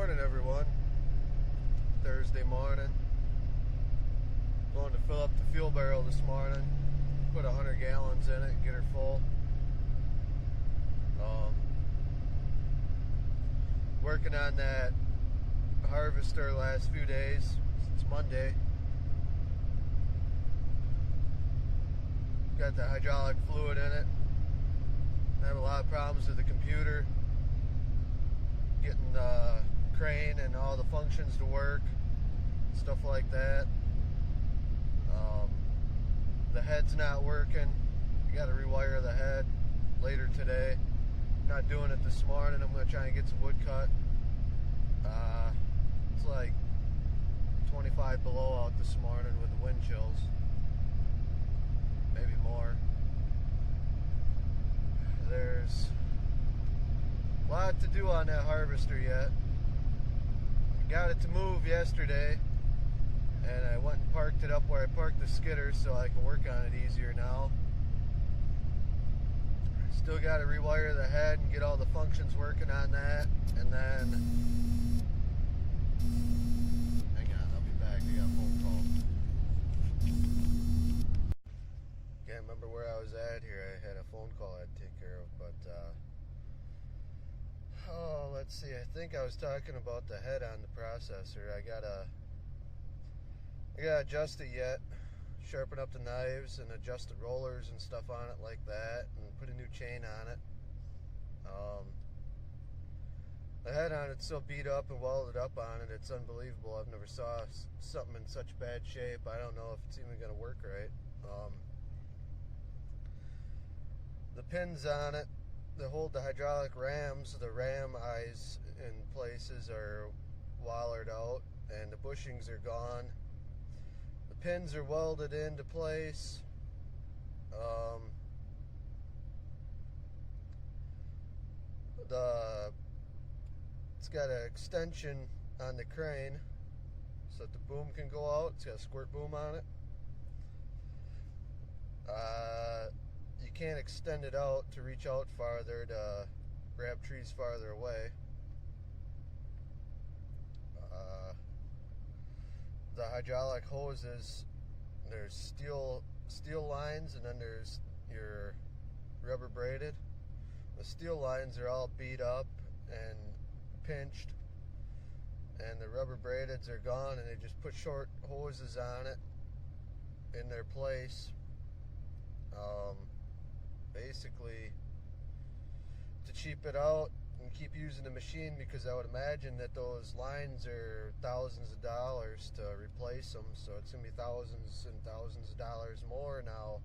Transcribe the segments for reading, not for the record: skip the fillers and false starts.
Morning, everyone. Thursday morning. Going to fill up the fuel barrel this morning. Put 100 gallons in it and get her full. Working on that harvester last few days. It's Monday. Got the hydraulic fluid in it. I have a lot of problems with the computer. Getting the crane and all the functions to work. Stuff like that. The head's not working. You got to rewire the head later today. Not doing it this morning. I'm going to try and get some wood cut. It's like 25 below out this morning with the wind chills. Maybe more. There's a lot to do on that harvester yet. I got it to move yesterday, and I went and parked it up where I parked the skidder so I can work on it easier now. Still got to rewire the head and get all the functions working on that, and then hang on, I'll be back. I got a phone call. Can't remember where I was at here. I had a phone call I had to take care of, but let's see. I think I was talking about the head on the processor. I gotta adjust it yet. Sharpen up the knives and adjust the rollers and stuff on it like that, and put a new chain on it. The head on it's so beat up and welded up on it, it's unbelievable. I've never saw something in such bad shape. I don't know if it's even going to work right. The pins on it that hold the hydraulic rams, the ram eyes in places are wallered out, and the bushings are gone. The pins are welded into place. It's got an extension on the crane so that the boom can go out. It's got a squirt boom on it. You can't extend it out to reach out farther to grab trees farther away. The hydraulic hoses, there's steel lines, and then there's your rubber braided. The steel lines are all beat up and pinched, and the rubber braideds are gone, and they just put short hoses on it in their place. Basically to cheap it out and keep using the machine, because I would imagine that those lines are thousands of dollars to replace them, so it's going to be thousands and thousands of dollars more now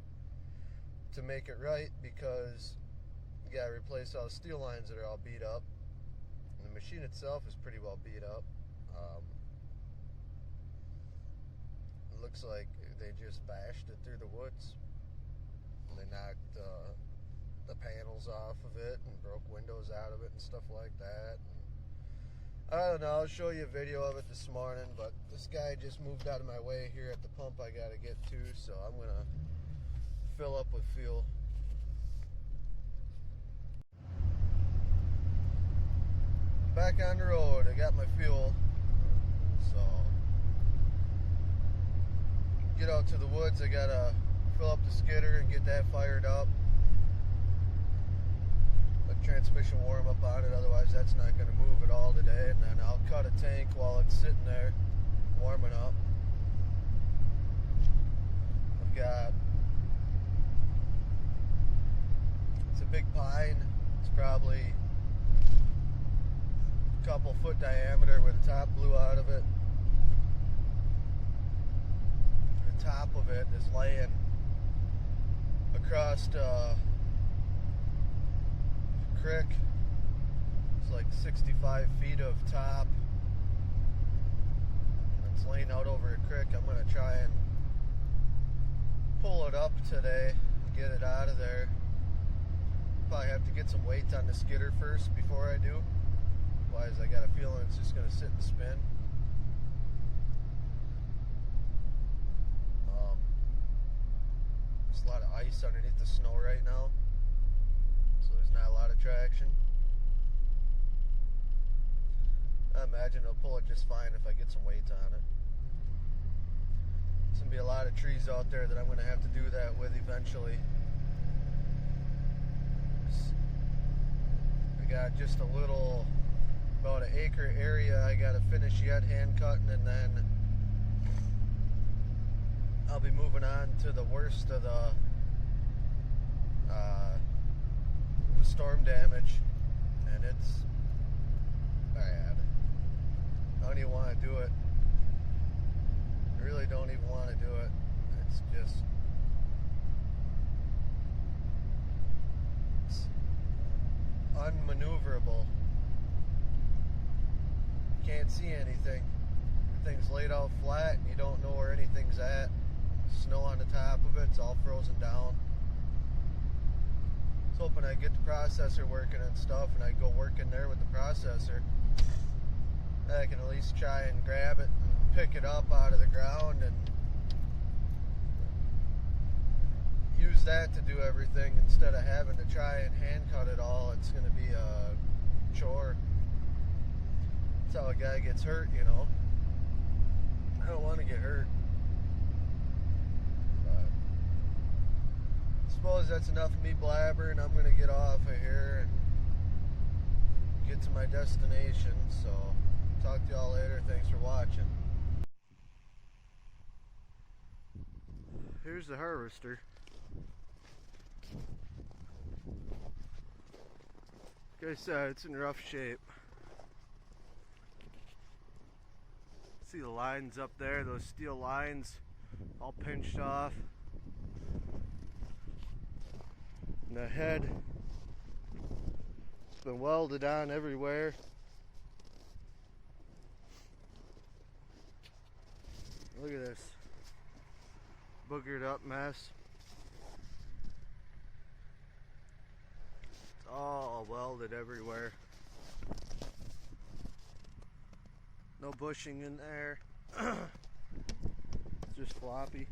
to make it right, because you got to replace all the steel lines that are all beat up, and the machine itself is pretty well beat up. It looks like they just bashed it through the woods. They knocked the panels off of it and broke windows out of it and stuff like that. And I don't know, I'll show you a video of it this morning, but this guy just moved out of my way here at the pump I gotta get to, so I'm gonna fill up with fuel. Back on the road, I got my fuel, so get out to the woods. I gotta fill up the skidder and get that fired up. Let transmission warm up on it, otherwise that's not going to move at all today. And then I'll cut a tank while it's sitting there warming up. I've got, it's a big pine. It's probably a couple foot diameter with the top blew out of it. The top of it is laying across a creek. It's like 65 feet of top. It's laying out over a creek. I'm going to try and pull it up today and get it out of there. Probably have to get some weight on the skidder first before I do. Otherwise, I got a feeling it's just going to sit and spin. There's a lot of ice underneath the snow right now, so there's not a lot of traction. imagine it'll pull it just fine if I get some weight on it. There's going to be a lot of trees out there that I'm going to have to do that with eventually. I got just a little, about an acre area I got to finish yet hand cutting, and then I'll be moving on to the worst of the storm damage, and it's bad. I don't even want to do it. I really don't even want to do it. It's just, it's unmaneuverable. You can't see anything. Everything's laid out flat and you don't know where anything's at. Snow on the top of it, it's all frozen down. I was hoping I'd get the processor working and stuff, and I'd go work in there with the processor. I can at least try and grab it and pick it up out of the ground and use that to do everything instead of having to try and hand cut it all. It's going to be a chore. That's how a guy gets hurt, you know. I don't want to get hurt. I suppose that's enough of me blabbering. I'm going to get off of here and get to my destination. So, talk to y'all later. Thanks for watching. Here's the harvester. Like I said, it's in rough shape. See the lines up there, those steel lines all pinched off. And the head has been welded on everywhere. Look at this boogered up mess. It's all welded everywhere. No bushing in there. It's just floppy.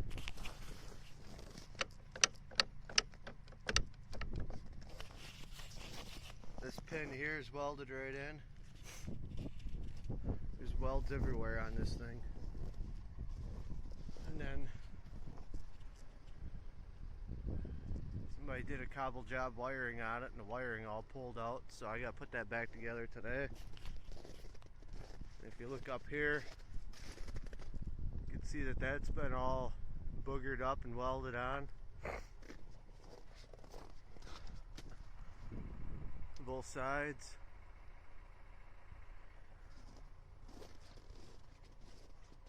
This pin here is welded right in. There's welds everywhere on this thing. And then somebody did a cobble job wiring on it, and the wiring all pulled out, so I got to put that back together today. If you look up here, you can see that that's been all boogered up and welded on. Both sides.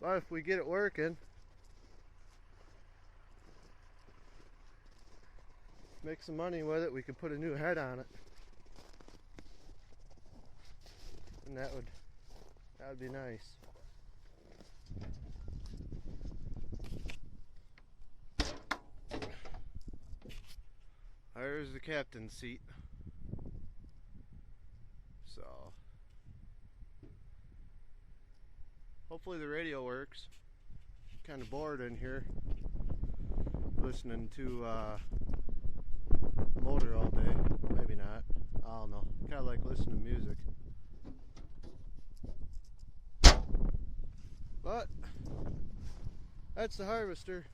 But if we get it working, make some money with it, we could put a new head on it. And that would be nice. There's the captain's seat. So hopefully the radio works. Kind of bored in here listening to motor all day. Maybe not. I don't know. Kind of like listening to music. But that's the harvester.